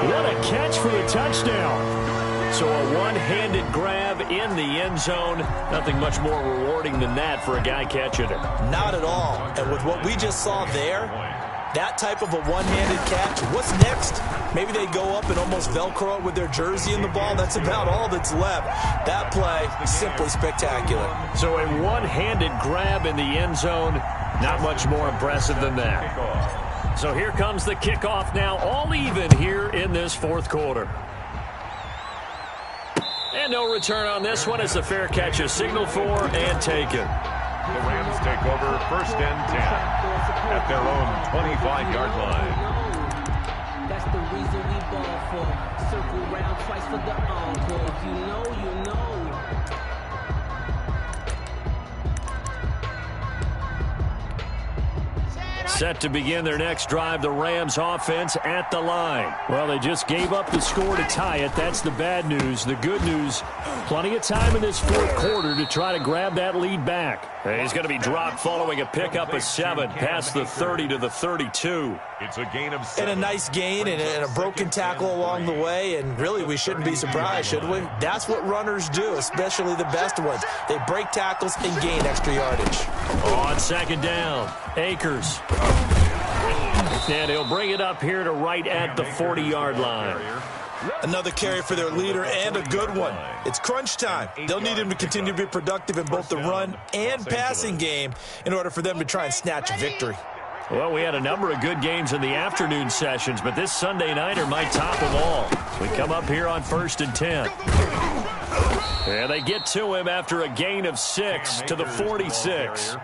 What a catch for the touchdown. So a one-handed grab in the end zone. Nothing much more rewarding than that for a guy catching it. Not at all. And with what we just saw there, that type of a one-handed catch, what's next? Maybe they go up and almost Velcro it with their jersey in the ball. That's about all that's left. That play, simply spectacular. So a one-handed grab in the end zone, not much more impressive than that. So here comes the kickoff now, all even here in this fourth quarter. And no return on this one as the fair catch is signaled for and taken. The Rams take over 1st and 10 at their own 25-yard line. That's the reason we ball for. Circle round twice for the encore. If you know, you know. Set to begin their next drive, the Rams offense at the line. Well, they just gave up the score to tie it. That's the bad news. The good news, plenty of time in this fourth quarter to try to grab that lead back. And he's going to be dropped following a pickup of 7 past the 30 to the 32. It's a gain of 7. And a nice gain and a broken tackle along the way. And really, we shouldn't be surprised, should we? That's what runners do, especially the best ones. They break tackles and gain extra yardage. On second down, Akers. And he'll bring it up here to right at the 40-yard line. Another carry for their leader, and a good one. It's crunch time. They'll need him to continue to be productive in both the run and passing game in order for them to try and snatch a victory. Well, we had a number of good games in the afternoon sessions, but this Sunday nighter might top them all. We come up here on 1st and 10. And they get to him after a gain of 6 to the 46.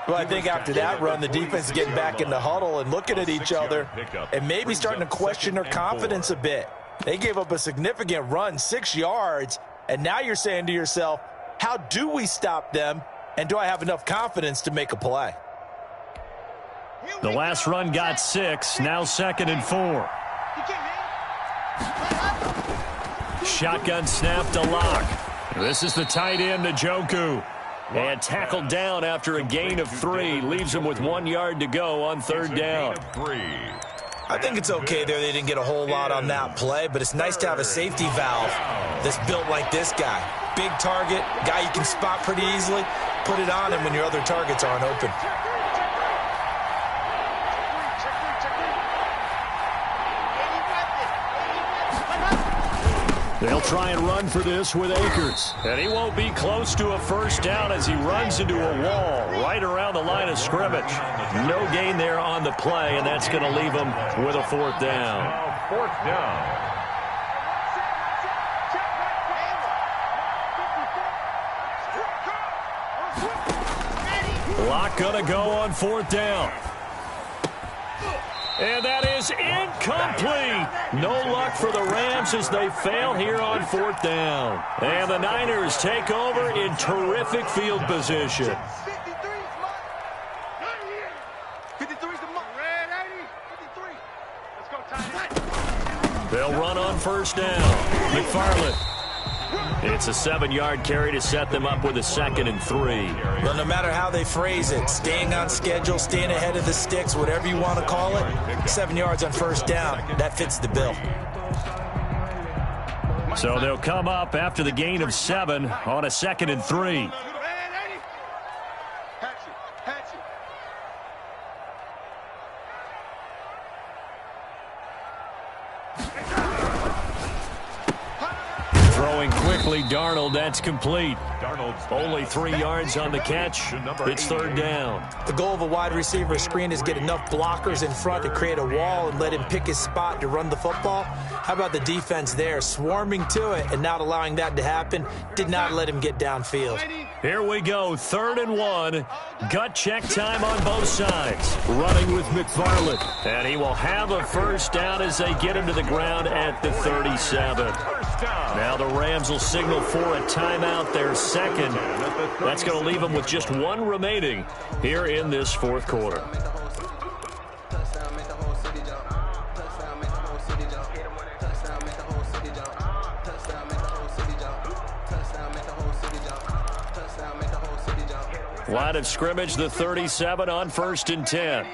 Well, I think after that run, the defense is getting back in the huddle and looking at each other and maybe starting to question their confidence a bit. They gave up a significant run, 6 yards, and now you're saying to yourself, how do we stop them, and do I have enough confidence to make a play? The last run got 6, now 2nd and 4. Shotgun snap to Lock. This is the tight end, Njoku. And tackled down after a gain of 3. Leaves him with 1 yard to go on 3rd down. I think it's okay there. They didn't get a whole lot on that play, but it's nice to have a safety valve that's built like this guy. Big target, guy you can spot pretty easily. Put it on him when your other targets aren't open. They'll try and run for this with Akers. And he won't be close to a first down as he runs into a wall right around the line of scrimmage. No gain there on the play, and that's going to leave him with a 4th down. Now 4th down. Lock going to go on 4th down. And that is incomplete. No luck for the Rams as they fail here on 4th down. And the Niners take over in terrific field position. 53's the mark. Red 80. 53. Let's go, tight. They'll run on 1st down. McFarland. It's a 7-yard carry to set them up with a 2nd and 3. Well, no matter how they phrase it, staying on schedule, staying ahead of the sticks, whatever you want to call it, 7 yards on 1st down, that fits the bill. So they'll come up after the gain of 7 on a 2nd and 3. Throwing quickly, Darnold, that's complete. Only 3 yards on the catch. It's 3rd down. The goal of a wide receiver screen is get enough blockers in front to create a wall and let him pick his spot to run the football. How about the defense there, swarming to it and not allowing that to happen? Did not let him get downfield. Here we go, 3rd and 1. Gut check time on both sides. Running with McFarland. And he will have a 1st down as they get him to the ground at the 37. Now the Rams will signal for a timeout, their 2nd. That's going to leave them with just 1 remaining here in this 4th quarter. Line of scrimmage, the 37 on 1st and 10.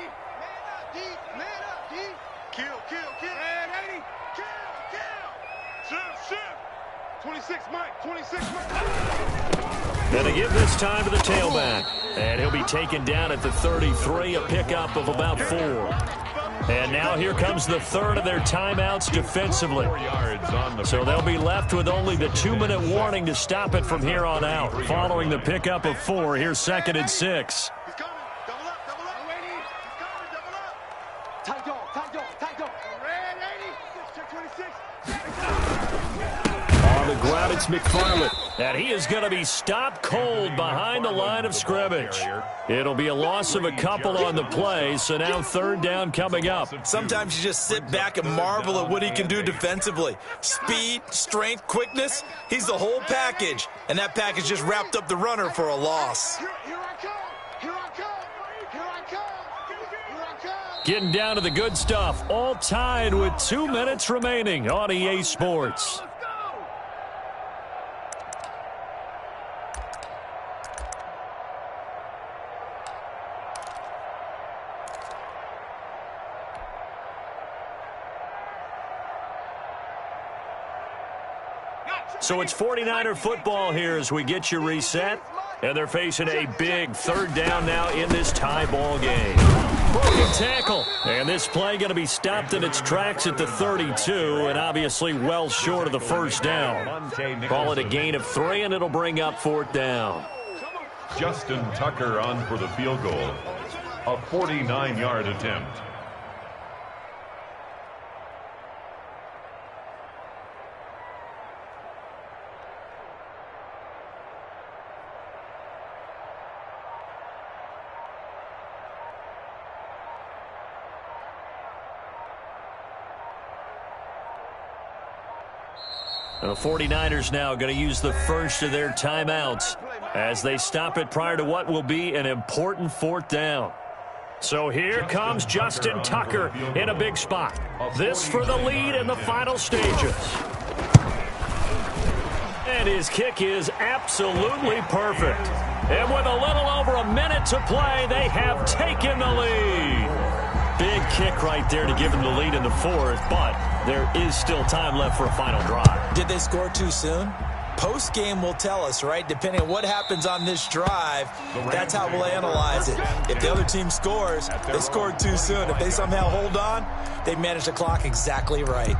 And they give this time to the tailback. And he'll be taken down at the 33, a pickup of about 4. And now here comes the 3rd of their timeouts defensively. So they'll be left with only the 2-minute warning to stop it from here on out. Following the pickup of 4, here's 2nd and 6. On the ground, it's McFarland. And he is going to be stopped cold behind the line of scrimmage. It'll be a loss of a couple on the play, so now 3rd down coming up. Sometimes you just sit back and marvel at what he can do defensively. Speed, strength, quickness, he's the whole package. And that package just wrapped up the runner for a loss. Getting down to the good stuff, all tied with 2 minutes remaining on EA Sports. So it's 49er football here as we get you reset. And they're facing a big 3rd down now in this tie ball game. Broken tackle. And this play going to be stopped in its tracks at the 32, and obviously well short of the 1st down. Call it a gain of 3, and it'll bring up 4th down. Justin Tucker on for the field goal. A 49-yard attempt. The 49ers now going to use the first of their timeouts as they stop it prior to what will be an important 4th down. So here comes Justin Tucker in a big spot. This for the lead in the final stages. And his kick is absolutely perfect. And with a little over a minute to play, they have taken the lead. Big kick right there to give them the lead in the 4th, but there is still time left for a final drive. Did they score too soon? Post-game will tell us, right? Depending on what happens on this drive, that's how we'll analyze it. If the other team scores, they scored too soon. If they somehow hold on, they managed the clock exactly right.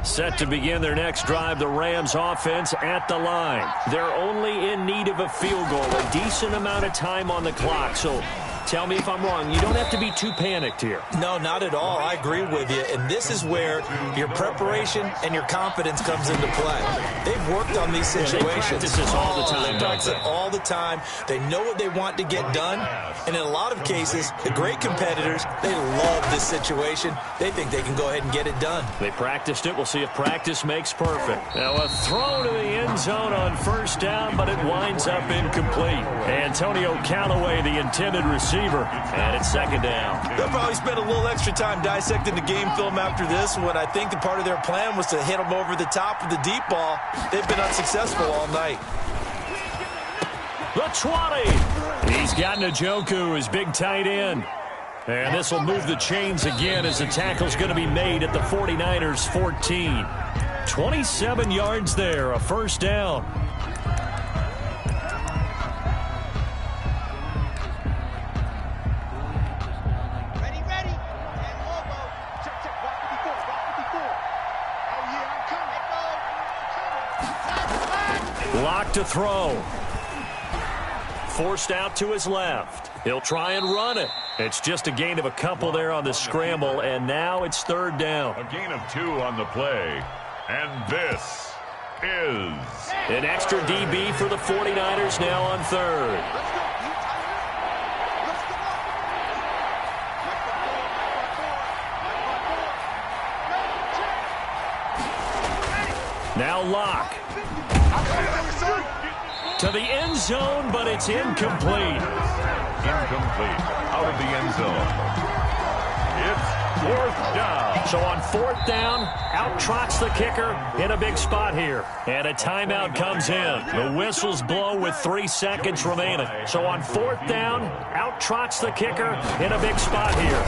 Set to begin their next drive, the Rams offense at the line. They're only in need of a field goal, a decent amount of time on the clock. So Tell me if I'm wrong. You don't have to be too panicked here. No, not at all. I agree with you. And this is where your preparation and your confidence comes into play. They've worked on these situations. They practice this all the time. They practice it all the time. They know what they want to get done. And in a lot of cases, the great competitors, they love this situation. They think they can go ahead and get it done. They practiced it. We'll see if practice makes perfect. Now a throw to the end zone on first down, but it winds up incomplete. Antonio Callaway, the intended receiver, and it's second down. They'll probably spend a little extra time dissecting the game film after this one. I think the part of their plan was to hit them over the top with the deep ball. They've been unsuccessful all night. The 20. He's got Njoku, his big tight end. And this will move the chains again as the tackle's going to be made at the 49ers 14. 27 yards there, a first down. Lock to throw. Forced out to his left. He'll try and run it. It's just a gain of a couple there on the scramble, and now it's third down. A gain of 2 on the play. And this is an extra DB for the 49ers now on third. Now Locke. To the end zone, but it's incomplete. Incomplete. Out of the end zone. It's fourth down. So on fourth down, out trots the kicker in a big spot here. And a timeout comes in. The whistles blow with 3 seconds remaining. So on fourth down, out trots the kicker in a big spot here.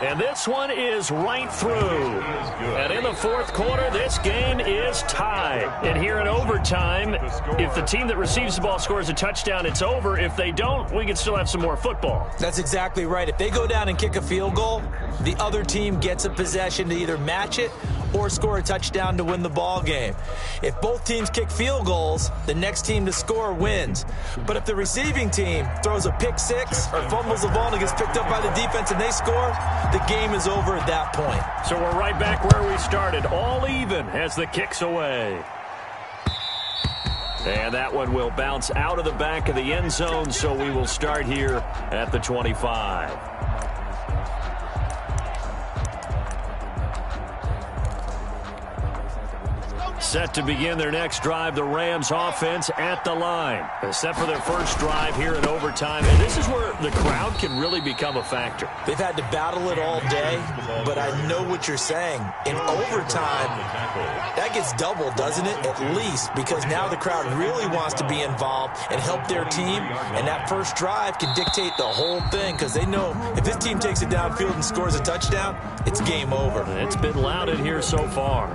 And this one is right through. And in the fourth quarter, this game is tied. And here in overtime, if the team that receives the ball scores a touchdown, it's over. If they don't, we can still have some more football. That's exactly right. If they go down and kick a field goal, the other team gets a possession to either match it or score a touchdown to win the ball game. If both teams kick field goals, the next team to score wins. But if the receiving team throws a pick six or fumbles the ball and it gets picked up by the defense and they score, the game is over at that point. So we're right back where we started, all even as the kick's away. And that one will bounce out of the back of the end zone, so we will start here at the 25. Set to begin their next drive, the Rams offense at the line. Set for their first drive here in overtime. And this is where the crowd can really become a factor. They've had to battle it all day, but I know what you're saying. In overtime, that gets doubled, doesn't it? At least, because now the crowd really wants to be involved and help their team. And that first drive can dictate the whole thing because they know if this team takes it downfield and scores a touchdown, it's game over. It's been loud in here so far.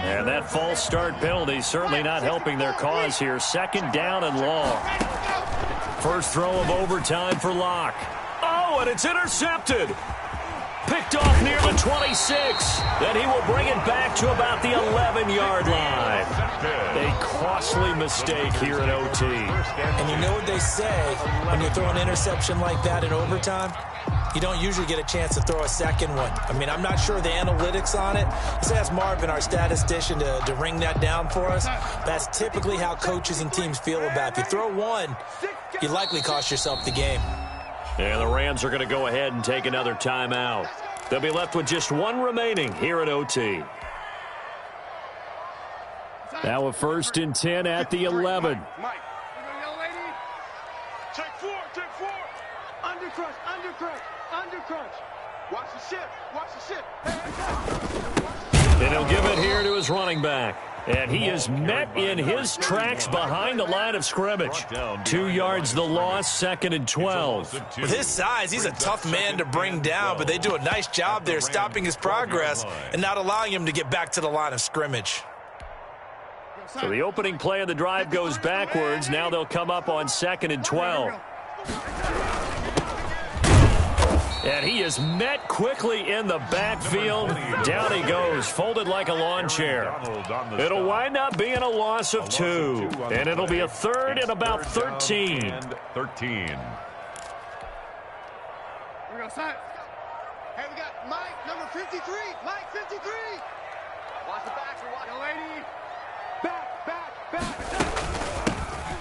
And that false start penalty certainly not helping their cause here. Second down and long. First throw of overtime for Locke. Oh, and it's intercepted. Picked off near the 26. Then he will bring it back to about the 11-yard line. A costly mistake here in OT. And you know what they say when you throw an interception like that in overtime? You don't usually get a chance to throw a second one. I mean, I'm not sure the analytics on it. Let's ask Marvin, our statistician, to ring that down for us. That's typically how coaches and teams feel about it. If you throw one, you likely cost yourself the game. And the Rams are going to go ahead and take another timeout. They'll be left with just one remaining here at OT. Now a 1st and 10 at the 11. Mike, young lady, take 4. Undercrunch. Watch the ship. And he'll give it here to his running back. And he is met in his tracks behind the line of scrimmage. 2 yards the loss, 2nd and 12. With his size, he's a tough man to bring down, but they do a nice job there stopping his progress and not allowing him to get back to the line of scrimmage. So the opening play of the drive goes backwards. Now they'll come up on 2nd and 12. And he is met quickly in the backfield. Down he goes, folded like a lawn chair. It'll wind up being a loss of 2. And it'll be a third and about 13. And 13. Here we go, son. Hey, we got Mike, number 53. Mike, 53. Watch the back. Watch the lady. Back.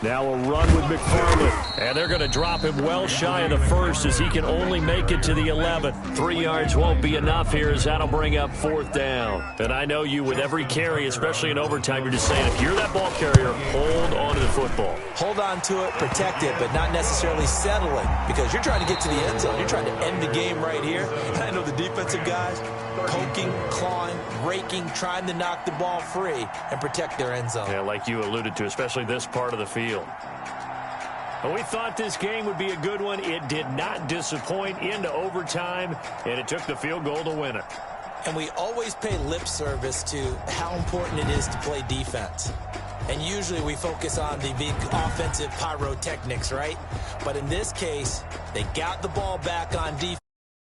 Now a run with McFarland. And they're going to drop him well shy of the first as he can only make it to the 11th. 3 yards won't be enough here as that'll bring up 4th down. And I know you with every carry, especially in overtime, you're just saying if you're that ball carrier, hold on to the football. Hold on to it, protect it, but not necessarily settling because you're trying to get to the end zone. You're trying to end the game right here. And I know the defensive guys poking, clawing, raking, trying to knock the ball free and protect their end zone. Yeah, like you alluded to, especially this part of the field. But we thought this game would be a good one. It did not disappoint into overtime, and it took the field goal to win it. And we always pay lip service to how important it is to play defense. And usually we focus on the big offensive pyrotechnics, right? But in this case, they got the ball back on defense.